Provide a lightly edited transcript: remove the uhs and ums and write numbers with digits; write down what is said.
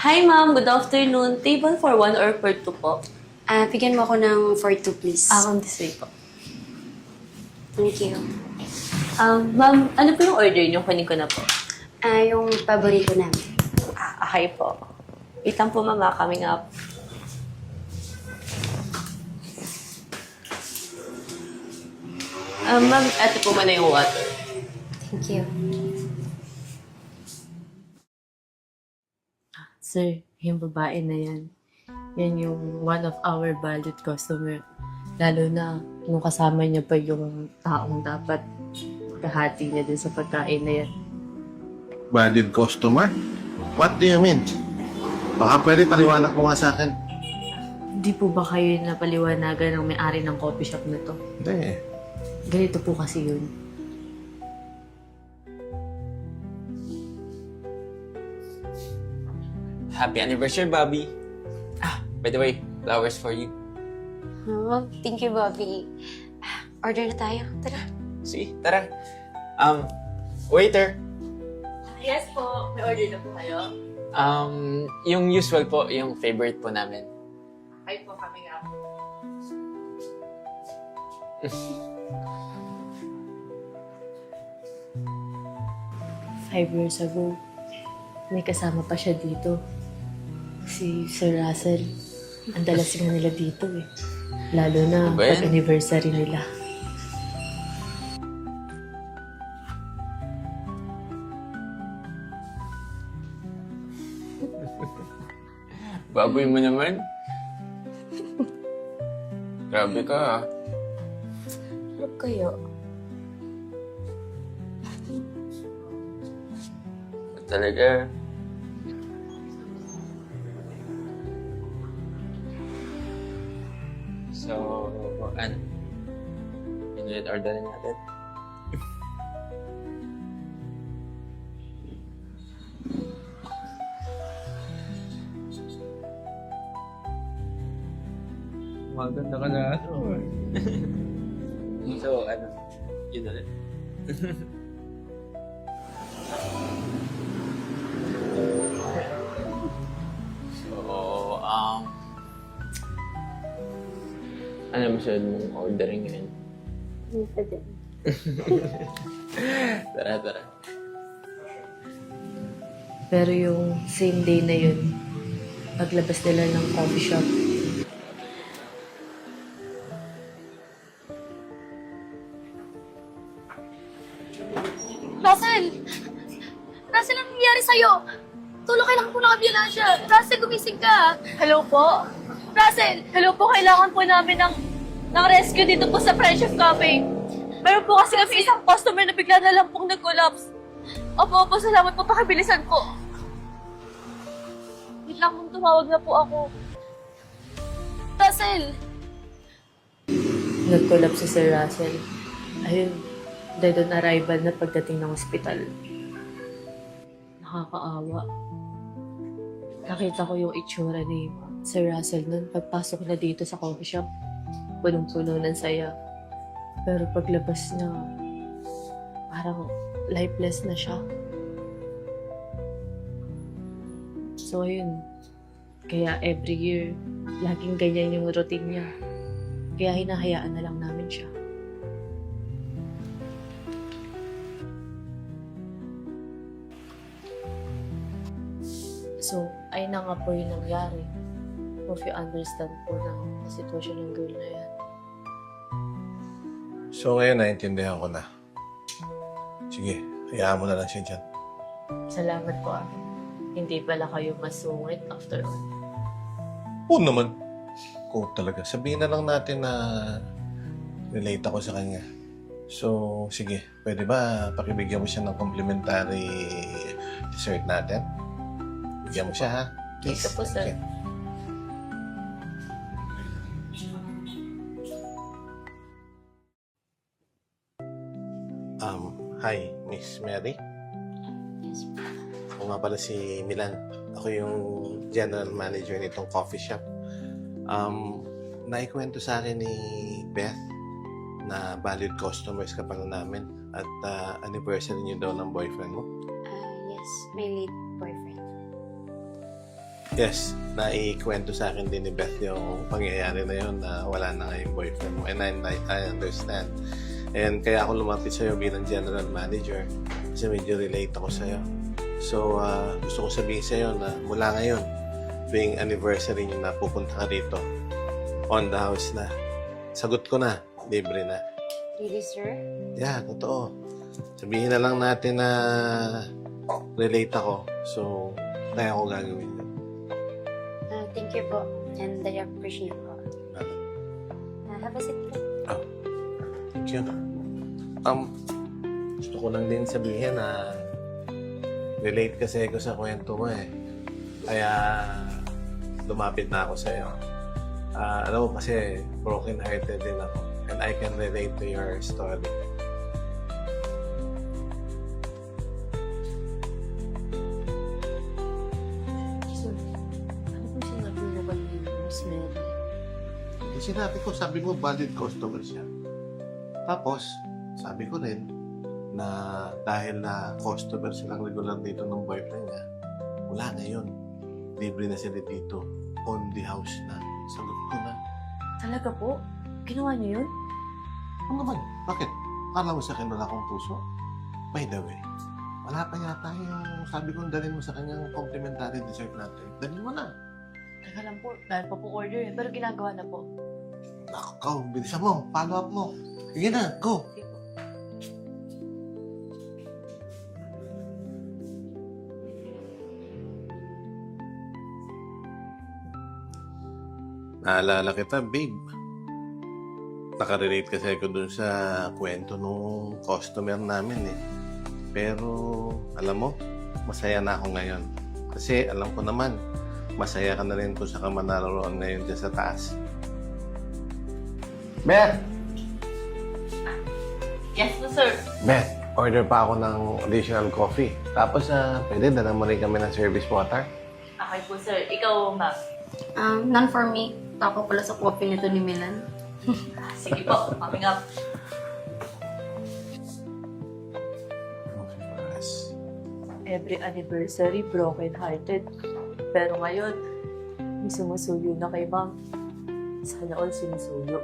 Hi ma'am, good afternoon. Table for one or for two po? Bigyan mo ako ng for two, please. On this way po. Thank you. Ma'am, ano po yung order niyo? Kunin ko na po. Yung paborito namin. Okay po. Wait lang po ma'am, coming up. Ma'am, eto po muna yung water. Thank you. Sir, yung babae na yan, yan yung one of our valued customer. Lalo na kung kasama niya pa yung taong dapat kahati niya din sa pagkain na yan. Valued customer? What do you mean? Baka pwede paliwanag mo nga sa akin. Hindi po ba kayo napaliwanagan ng may-ari ng coffee shop na to? Hindi eh. Ganito po kasi yun. Happy anniversary, Bobby. By the way, flowers for you. Oh, thank you, Bobby. Order na tayo. Tara. Sige, tara. Waiter. Yes po, may order na po kayo. Yung usual po, yung favorite po namin. Ay po, coming up. 5 years ago, may kasama pa siya dito. Si Sir Russell. Ang dalas nga nila dito eh. Lalo na Ano ba yan? pag-anniversary nila. Baboy mo naman. Grabe ka, ah. Sarap kayo. Talaga. So, ano? Inulit order natin. Maganda ka na. So, ano? Yun ulit. So, ano masyad mong ordering ngayon? Tara, tara. Pero yung same day na yun, paglabas nila ng coffee shop, Russell! Russell, anong nangyari sa'yo? Tulong, kailangan po ng ambulansya. Russell, gumising ka. Hello po? Russell! Hello po, kailangan po namin ng rescue dito po sa Friendship Cafe. Meron po kasi kami isang customer na bigla na lang pong nag-collapse. Opo, salamat po, pakibilisan po. Wait lang kung tumawag na po ako. Russell! nag-collapse si Sir Russell. Ayun, dead on arrival na pagdating ng ospital. Nakakaawa. Nakita ko yung itsura ni Sir Russell nun pagpasok na dito sa coffee shop. Punong-puno ng saya. Pero paglabas niya, parang lifeless na siya. So ayun, kaya every year, laging ganyan yung routine niya. Kaya hinahayaan na lang namin siya. So, ay na nga po yung nangyari. Hope you understand po na ang sitwasyon ng girl na yan. So ngayon, naintindihan ko na. Sige, hayaan mo na lang siya dyan. Salamat po ah. Hindi pala kayo masungit after all. Oo naman. Kung talaga. Sabihin na lang natin na relate ako sa kanya. So, sige. Pwede ba pakibigyan mo siya ng complimentary dessert natin? Bigyan mo siya, ha? Dito po, sir. Okay. Hi, Miss Mary. Yes. Ako nga pala si Milan. Ako yung general manager nitong coffee shop. Naikwento sa akin ni Beth na valued customers ka pala namin at anniversary niyo daw ng boyfriend mo. Yes, my late boyfriend. Yes, naikwento sa akin din ni Beth yung pangyayari na yun na wala na nga yung boyfriend mo. And I understand. And kaya ako lumapit sa'yo bilang general manager kasi medyo relate ako sa'yo. So, gusto ko sabihin sa'yo na mula ngayon, tuwing anniversary niyo na pupunta ka rito, on the house na. Sagot ko na, libre na. Really, sir? Yeah, totoo. Sabihin na lang natin na relate ako. So, kaya ko gagawin yun. Thank you po. And I appreciate po. Have a seat po. Thank you. Gusto ko lang din sabihin na relate kasi ako sa kwento mo eh. Kaya lumapit na ako sa'yo. Alam mo kasi broken-hearted din ako. And I can relate to your story. Sir, ano po sinabi mo ba ni Miss Mary? Sinabi ko, sabi mo, valid customer siya. Tapos, sabi ko rin na dahil na customer silang regular dito ng boyfriend niya, wala na yun. Libre na sila dito. On the house na. Sagot ko na. Talaga po? Ginawa niyo yun? Ano naman? Bakit? Akala mo sa akin wala akong puso? By the way, wala pa yata yung sabi kong dalhin mo sa kanyang complimentary dessert natin. Dalhin mo na. Teka lang po, dahil pa po order yun, pero ginagawa na po. Nakaw, bilisan mo. Follow up mo. Sige na, go. Okay po. Naalala kita, babe. Nakarelate kasi ako dun sa kwento nung customer namin eh. Pero, alam mo, masaya na ako ngayon. Kasi alam ko naman, masaya ka na rin kung saka manararoon ngayon dyan sa taas. Beth! Yes po, sir. Beth, order pa ako ng additional coffee. Tapos, pwede dalang mo rin kami ng service water. Okay po, sir. Ikaw, ma'am. None for me. Tako pala sa coffee nito ni Milan. Sige po, coming up. Every anniversary, broken-hearted. Pero ngayon, may sumusuyo na kay ma'am. Sana all sinusuyo.